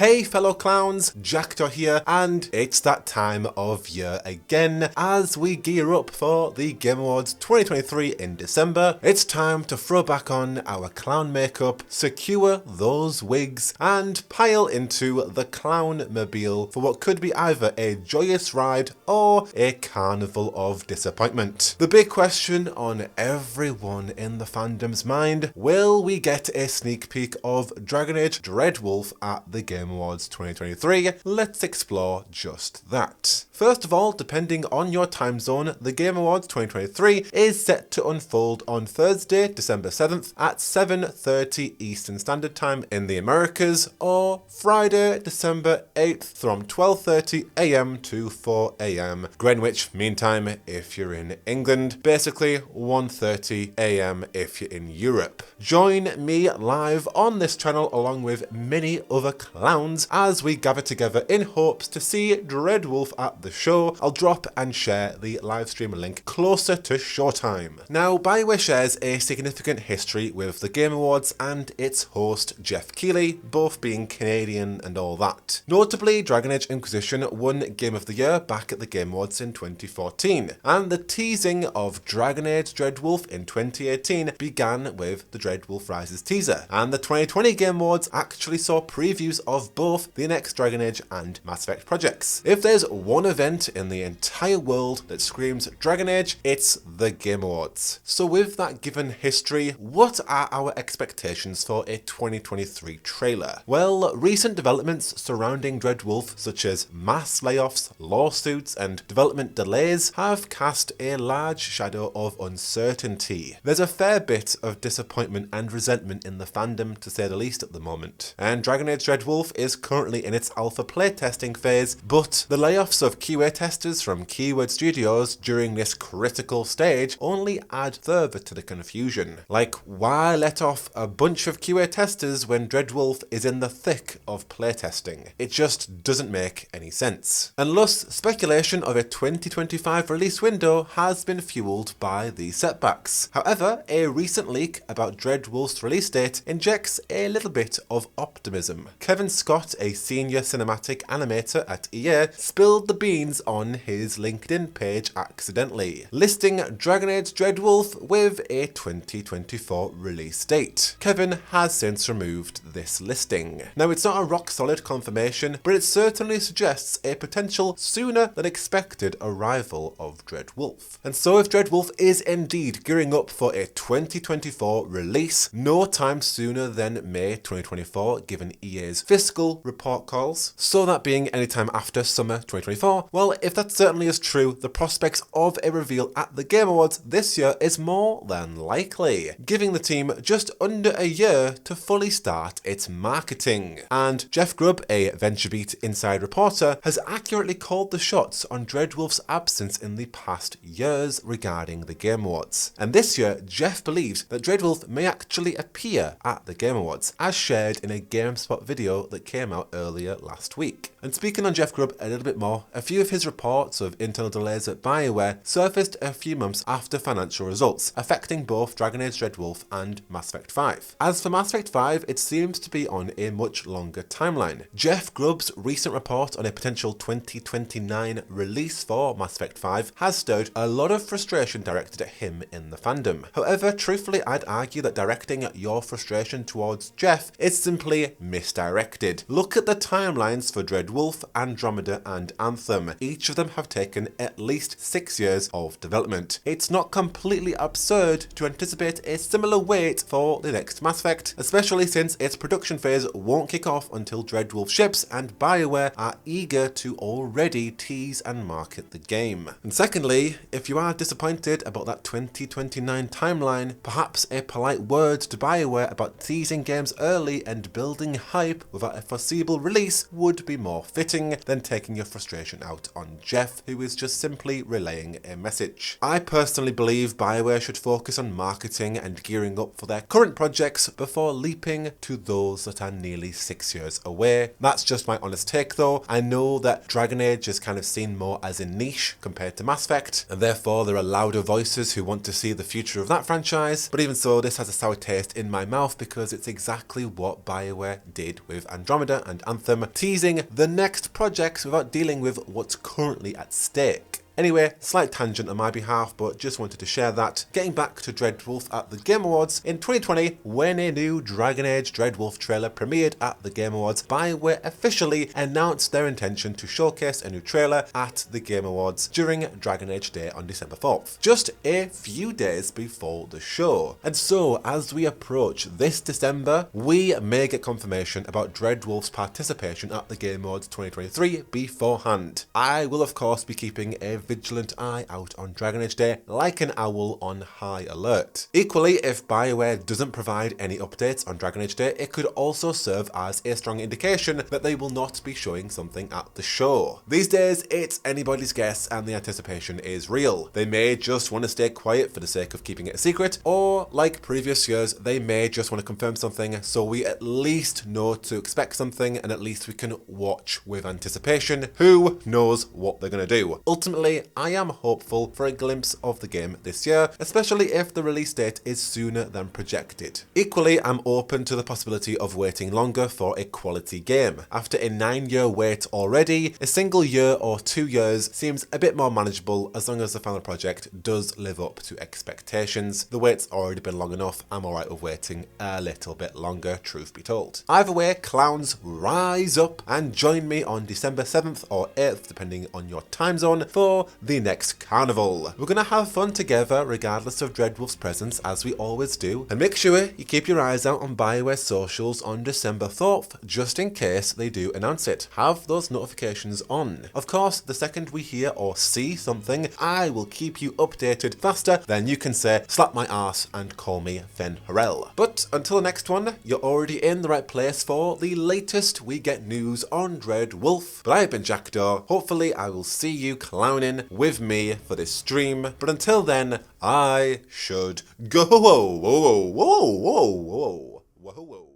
Hey fellow clowns, Jackdaw here, and it's that time of year again. As we gear up for the Game Awards 2023 in December, it's time to throw back on our clown makeup, secure those wigs, and pile into the clownmobile for what could be either a joyous ride or a carnival of disappointment. The big question on everyone in the fandom's mind: will we get a sneak peek of Dragon Age Dreadwolf at the Game Awards 2023? Let's explore just that. First of all, depending on your time zone, the Game Awards 2023 is set to unfold on Thursday, December 7th at 7:30 Eastern Standard Time in the Americas, or Friday, December 8th from 12:30 AM to 4 AM Greenwich Mean Time if you're in England, basically 1:30 AM if you're in Europe. Join me live on this channel along with many other clowns as we gather together in hopes to see Dreadwolf at the show. I'll drop and share the live stream link closer to showtime. Now, BioWare shares a significant history with the Game Awards and its host Jeff Keighley, both being Canadian and all that. Notably, Dragon Age Inquisition won Game of the Year back at the Game Awards in 2014, and the teasing of Dragon Age Dreadwolf in 2018 began with the Dreadwolf Rises teaser, and the 2020 Game Awards actually saw previews of both the next Dragon Age and Mass Effect projects. If there's one event in the entire world that screams Dragon Age, it's the Game Awards. So with that given history, what are our expectations for a 2023 trailer? Well, recent developments surrounding Dreadwolf, such as mass layoffs, lawsuits, and development delays, have cast a large shadow of uncertainty. There's a fair bit of disappointment and resentment in the fandom, to say the least, at the moment. And Dragon Age Dreadwolf is currently in its alpha playtesting phase, but the layoffs of QA testers from Keyword Studios during this critical stage only add further to the confusion. Like, why let off a bunch of QA testers when Dreadwolf is in the thick of playtesting? It just doesn't make any sense. And thus, speculation of a 2025 release window has been fueled by these setbacks. However, a recent leak about Dreadwolf's release date injects a little bit of optimism. Kevin Scott, a senior cinematic animator at EA, spilled the beans on his LinkedIn page accidentally, listing Dragon Age Dreadwolf with a 2024 release date. Kevin has since removed this listing. Now, it's not a rock-solid confirmation, but it certainly suggests a potential sooner than expected arrival of Dreadwolf. And so if Dreadwolf is indeed gearing up for a 2024 release, no time sooner than May 2024 given EA's fiscal report calls, so that being anytime after summer 2024, well, if that certainly is true, the prospects of a reveal at the Game Awards this year is more than likely, giving the team just under a year to fully start its marketing. And Jeff Grubb, a VentureBeat inside reporter, has accurately called the shots on Dreadwolf's absence in the past years regarding the Game Awards. And this year, Jeff believes that Dreadwolf may actually appear at the Game Awards, as shared in a GameSpot video that came out earlier last week. And speaking on Jeff Grubb a little bit more, a few of his reports of internal delays at BioWare surfaced a few months after financial results, affecting both Dragon Age Dreadwolf and Mass Effect 5. As for Mass Effect 5, it seems to be on a much longer timeline. Jeff Grubb's recent report on a potential 2029 release for Mass Effect 5 has stirred a lot of frustration directed at him in the fandom. However, truthfully, I'd argue that directing your frustration towards Jeff is simply misdirected. Look at the timelines for Dreadwolf, Andromeda, and Anthem. Each of them have taken at least 6 years of development. It's not completely absurd to anticipate a similar wait for the next Mass Effect, especially since its production phase won't kick off until Dreadwolf ships and BioWare are eager to already tease and market the game. And secondly, if you are disappointed about that 2029 timeline, perhaps a polite word to BioWare about teasing games early and building hype without a foreseeable release would be more fitting than taking your frustration out on Jeff, who is just simply relaying a message. I personally believe BioWare should focus on marketing and gearing up for their current projects before leaping to those that are nearly 6 years away. That's just my honest take though. I know that Dragon Age is kind of seen more as a niche compared to Mass Effect, and therefore there are louder voices who want to see the future of that franchise, but even so, this has a sour taste in my mouth because it's exactly what BioWare did with Andromeda. Andromeda and Anthem, teasing the next projects without dealing with what's currently at stake. Anyway, slight tangent on my behalf, but just wanted to share that. Getting back to Dreadwolf at the Game Awards in 2020, when a new Dragon Age Dreadwolf trailer premiered at the Game Awards, BioWare officially announced their intention to showcase a new trailer at the Game Awards during Dragon Age Day on December 4th, just a few days before the show. And so, as we approach this December, we may get confirmation about Dreadwolf's participation at the Game Awards 2023 beforehand. I will of course be keeping a vigilant eye out on Dragon Age Day like an owl on high alert. Equally, if BioWare doesn't provide any updates on Dragon Age Day, it could also serve as a strong indication that they will not be showing something at the show. These days, it's anybody's guess and the anticipation is real. They may just want to stay quiet for the sake of keeping it a secret, or like previous years, they may just want to confirm something so we at least know to expect something and at least we can watch with anticipation. Who knows what they're going to do? Ultimately, I am hopeful for a glimpse of the game this year, especially if the release date is sooner than projected. Equally, I'm open to the possibility of waiting longer for a quality game. After a 9-year wait already, a single year or 2 years seems a bit more manageable as long as the final project does live up to expectations. The wait's already been long enough, I'm alright with waiting a little bit longer, truth be told. Either way, clowns, rise up and join me on December 7th or 8th, depending on your time zone, for the next carnival. We're gonna have fun together regardless of Dreadwolf's presence, as we always do, and make sure you keep your eyes out on BioWare's socials on December 4th, just in case they do announce it. Have those notifications on. Of course, the second we hear or see something, I will keep you updated faster than you can say slap my arse and call me Fen Harrell. But until the next one, you're already in the right place for the latest we get news on Dreadwolf. But I have been Jackdaw. Hopefully I will see you clowning with me for this stream, but until then, I should go. Whoa, whoa, whoa, whoa, whoa, whoa, whoa, whoa.